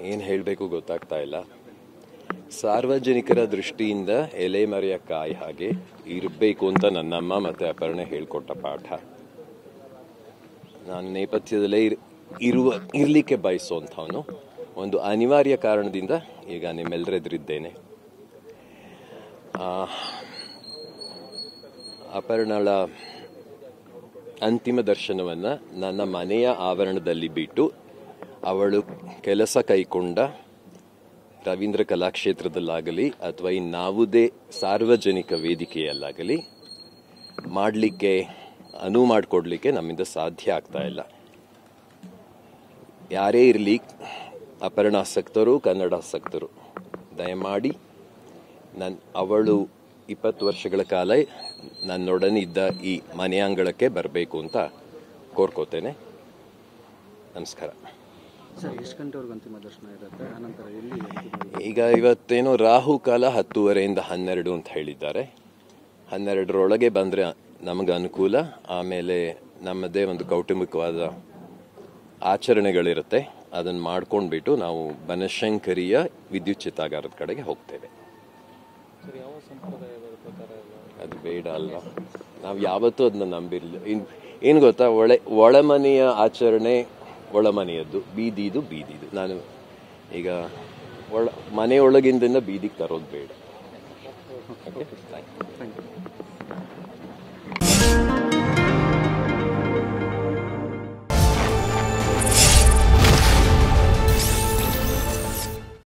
ಏನು ಹೇಳಬೇಕು ಗೊತ್ತಾಗ್ತಾ ಇಲ್ಲ. ಸಾರ್ವಜನಿಕರ ದೃಷ್ಟಿಯಿಂದ ಎಲೆಮರೆಯ ಕಾಯಿ ಹಾಗೆ ಇರಬೇಕು ಅಂತ ನನ್ನಮ್ಮ ಮತ್ತು ಅಪರ್ಣೆ ಹೇಳ್ಕೊಟ್ಟ ಪಾಠ. ನಾನು ನೇಪಥ್ಯದಲ್ಲೇ ಇರಲಿಕ್ಕೆ ಬಯಸುವಂಥವನು. ಒಂದು ಅನಿವಾರ್ಯ ಕಾರಣದಿಂದ ಈಗ ನಿಮ್ಮೆಲ್ಲರೆದುರಿದ್ದೇನೆ. ಅಪರ್ಣಳ ಅಂತಿಮ ದರ್ಶನವನ್ನು ನನ್ನ ಮನೆಯ ಆವರಣದಲ್ಲಿ ಬಿಟ್ಟು ಅವಳು ಕೆಲಸ ಕೈಕೊಂಡ ರವೀಂದ್ರ ಕಲಾಕ್ಷೇತ್ರದಲ್ಲಾಗಲಿ ಅಥವಾ ಇನ್ನಾವುದೇ ಸಾರ್ವಜನಿಕ ವೇದಿಕೆಯಲ್ಲಾಗಲಿ ಮಾಡಲಿಕ್ಕೆ ಅನುವು ಮಾಡಿಕೊಡ್ಲಿಕ್ಕೆ ನಮ್ಮಿಂದ ಸಾಧ್ಯ ಆಗ್ತಾ ಇಲ್ಲ. ಯಾರೇ ಇರಲಿ, ಅಪರ್ಣಾಸಕ್ತರು, ಕನ್ನಡಾಸಕ್ತರು, ದಯಮಾಡಿ ಅವಳು 20 ವರ್ಷಗಳ ಕಾಲ ನನ್ನೊಡನೆ ಇದ್ದ ಈ ಮನೆಯಂಗಳಕ್ಕೆ ಬರಬೇಕು ಅಂತ ಕೋರ್ಕೋತೇನೆ. ನಮಸ್ಕಾರ. ಸರ್, ಎಷ್ಟು ಗಂಟೆವರೆಗೂ ಅಂತಿಮ ದರ್ಶನ ಇರುತ್ತೆ? ಆನಂತರ ಎಲ್ಲಿ? ಈಗ ಇವತ್ತೇನೋ ರಾಹುಕಾಲ 10:30ಯಿಂದ 12 ಅಂತ ಹೇಳಿದ್ದಾರೆ. 12ರೊಳಗೆ ಬಂದರೆ ನಮಗೆ ಅನುಕೂಲ. ಆಮೇಲೆ ನಮ್ಮದೇ ಒಂದು ಕೌಟುಂಬಿಕವಾದ ಆಚರಣೆಗಳಿರುತ್ತೆ. ಅದನ್ನು ಮಾಡ್ಕೊಂಡ್ಬಿಟ್ಟು ನಾವು ಬನಶಂಕರಿಯ ವಿದ್ಯುತ್ ಚಿತ್ತಾಗಾರದ ಕಡೆಗೆ ಹೋಗ್ತೇವೆ. ಅದು ಬೇಡ ಅಲ್ವಾ? ನಾವು ಯಾವತ್ತೂ ಅದನ್ನ ನಂಬಿರಲಿಲ್ಲ. ಏನು ಗೊತ್ತಾ, ಒಳಮನೆಯ ಆಚರಣೆ ಒಳಮನೆಯದ್ದು, ಬೀದಿದು ಬೀದಿದು. ನಾನು ಈಗ ಮನೆಯೊಳಗಿಂದ ಬೀದಿಗೆ ತರೋದು ಬೇಡ. Okay, thank you.